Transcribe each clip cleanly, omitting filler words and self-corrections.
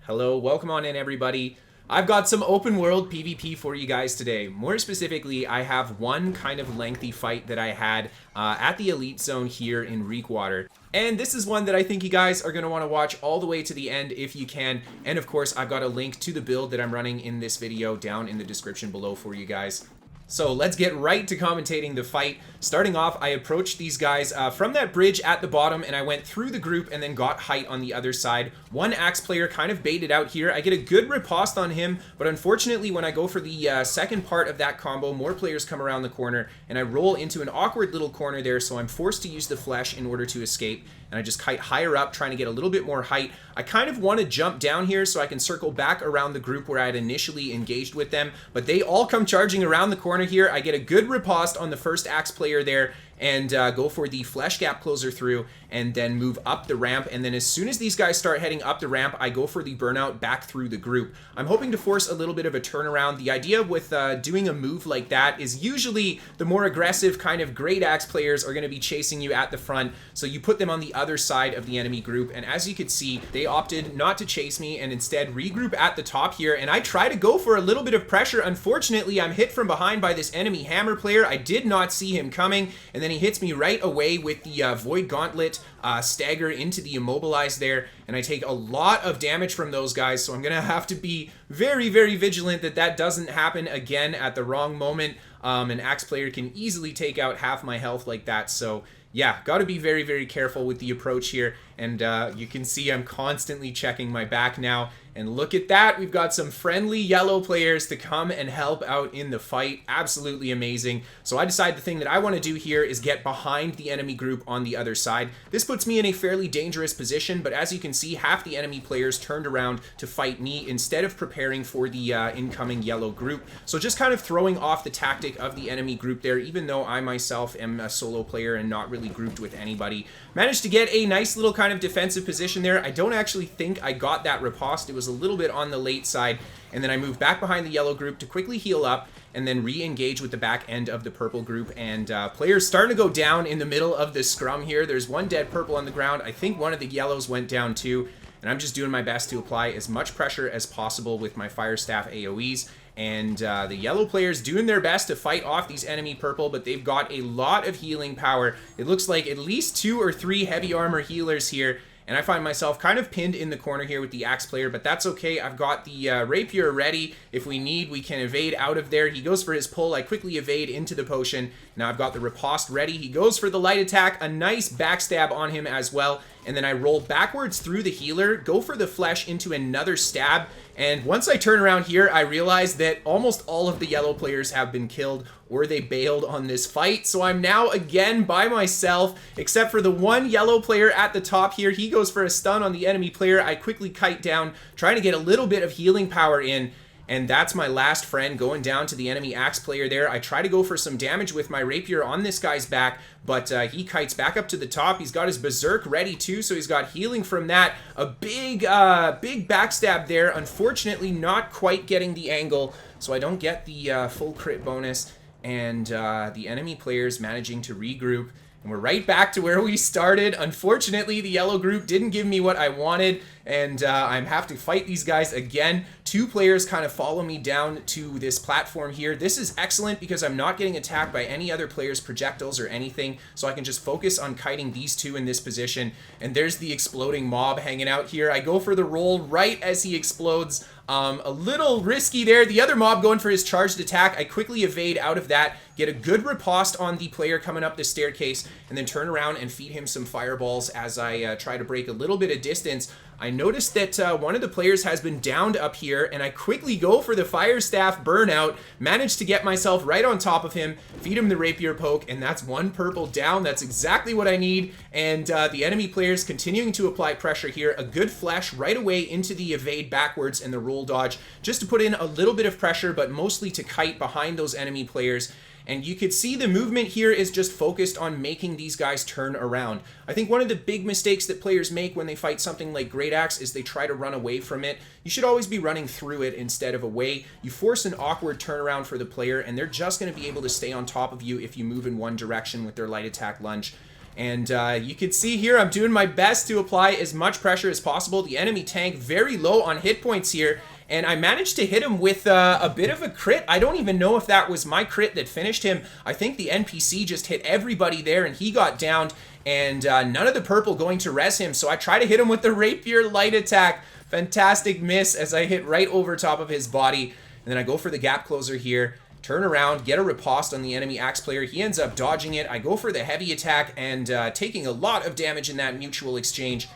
Hello, welcome on in everybody. I've got some open world PvP for you guys today. More specifically, I have one kind of lengthy fight that I had at the Elite Zone here in Reekwater. And this is one that I think you guys are going to want to watch all the way to the end if you can. And of course, I've got a link to the build that I'm running in this video down in the description below for you guys. So let's get right to commentating the fight. Starting off, I approached these guys from that bridge at the bottom, and I went through the group and then got height on the other side. One axe player kind of baited out here. I get a good riposte on him, but unfortunately when I go for the second part of that combo, more players come around the corner, and I roll into an awkward little corner there, so I'm forced to use the flesh in order to escape. And I just kite higher up, trying to get a little bit more height. I kind of want to jump down here so I can circle back around the group where I had initially engaged with them, but they all come charging around the corner here. I get a good riposte on the first axe player there, and go for the flesh gap closer through and then move up the ramp. And then as soon as these guys start heading up the ramp, I go for the burnout back through the group. I'm hoping to force a little bit of a turnaround. The idea with doing a move like that is usually the more aggressive kind of great axe players are going to be chasing you at the front, so you put them on the other side of the enemy group. And as you could see, they opted not to chase me and instead regroup at the top here, and I try to go for a little bit of pressure. Unfortunately, I'm hit from behind by this enemy hammer player. I did not see him coming, and then he hits me right away with the Void Gauntlet stagger into the immobilize there, and I take a lot of damage from those guys, so I'm gonna have to be very, very vigilant that that doesn't happen again at the wrong moment. An axe player can easily take out half my health like that, so yeah, got to be very, very careful with the approach here. And you can see I'm constantly checking my back now. And look at that, we've got some friendly yellow players to come and help out in the fight. Absolutely amazing. So I decide the thing that I want to do here is get behind the enemy group on the other side. This puts me in a fairly dangerous position, but as you can see, half the enemy players turned around to fight me instead of preparing for the incoming yellow group. So just kind of throwing off the tactic of the enemy group there, even though I myself am a solo player and not really grouped with anybody. Managed to get a nice little kind of defensive position there. I don't actually think I got that riposte. It was a little bit on the late side, and then I move back behind the yellow group to quickly heal up and then re-engage with the back end of the purple group. And players starting to go down in the middle of this scrum here. There's one dead purple on the ground. I think one of the yellows went down too, and I'm just doing my best to apply as much pressure as possible with my fire staff AoEs. And the yellow players doing their best to fight off these enemy purple, but they've got a lot of healing power. It looks like at least 2 or 3 heavy armor healers here, and I find myself kind of pinned in the corner here with the axe player, but that's okay. I've got the rapier ready. If we need, we can evade out of there. He goes for his pull. I quickly evade into the potion. Now I've got the riposte ready. He goes for the light attack. A nice backstab on him as well. And then I roll backwards through the healer, go for the flesh into another stab. And once I turn around here, I realize that almost all of the yellow players have been killed or they bailed on this fight. So I'm now again by myself, except for the one yellow player at the top here. He goes for a stun on the enemy player. I quickly kite down, trying to get a little bit of healing power in. And that's my last friend going down to the enemy axe player there. I try to go for some damage with my rapier on this guy's back, but he kites back up to the top. He's got his berserk ready too, so he's got healing from that. A big backstab there. Unfortunately, not quite getting the angle, so I don't get the full crit bonus. And the enemy players managing to regroup. And we're right back to where we started. Unfortunately, the yellow group didn't give me what I wanted, and I have to fight these guys again. 2 players kind of follow me down to this platform here. This is excellent because I'm not getting attacked by any other player's projectiles or anything, so I can just focus on kiting these 2 in this position. And there's the exploding mob hanging out here. I go for the roll right as he explodes. A little risky there. The other mob going for his charged attack. I quickly evade out of that, get a good riposte on the player coming up the staircase, and then turn around and feed him some fireballs as I try to break a little bit of distance. I noticed that one of the players has been downed up here, and I quickly go for the fire staff burnout, managed to get myself right on top of him, feed him the rapier poke, and that's 1 purple down. That's exactly what I need. And the enemy players continuing to apply pressure here. A good flash right away into the evade backwards and the roll dodge, just to put in a little bit of pressure, but mostly to kite behind those enemy players. And you could see the movement here is just focused on making these guys turn around. I think one of the big mistakes that players make when they fight something like Great Axe is they try to run away from it. You should always be running through it instead of away. You force an awkward turnaround for the player, and they're just going to be able to stay on top of you if you move in one direction with their light attack lunge. And you can see here, I'm doing my best to apply as much pressure as possible. The enemy tank very low on hit points here. And I managed to hit him with a bit of a crit. I don't even know if that was my crit that finished him. I think the NPC just hit everybody there and he got downed. And none of the purple going to res him. So I try to hit him with the Rapier light attack. Fantastic miss as I hit right over top of his body. And then I go for the gap closer here. Turn around, get a riposte on the enemy axe player. He ends up dodging it. I go for the heavy attack and taking a lot of damage in that mutual exchange.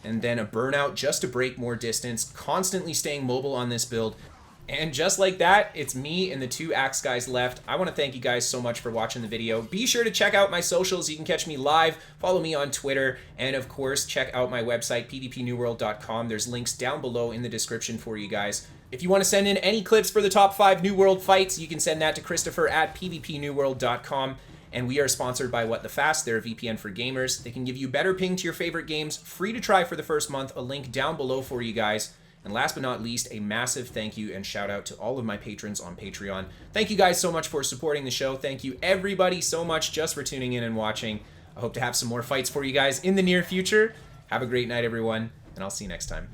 And then a burnout just to break more distance, constantly staying mobile on this build. And just like that, it's me and the 2 axe guys left. I want to thank you guys so much for watching the video. Be sure to check out my socials. You can catch me live, follow me on Twitter, and of course, check out my website, pvpnewworld.com. There's links down below in the description for you guys. If you want to send in any clips for the top 5 New World fights, you can send that to Kristofer at pvpnewworld.com. And we are sponsored by What the Fast. They're a VPN for gamers. They can give you better ping to your favorite games, free to try for the first month. A link down below for you guys. And last but not least, a massive thank you and shout out to all of my patrons on Patreon. Thank you guys so much for supporting the show. Thank you everybody so much just for tuning in and watching. I hope to have some more fights for you guys in the near future. Have a great night, everyone, and I'll see you next time.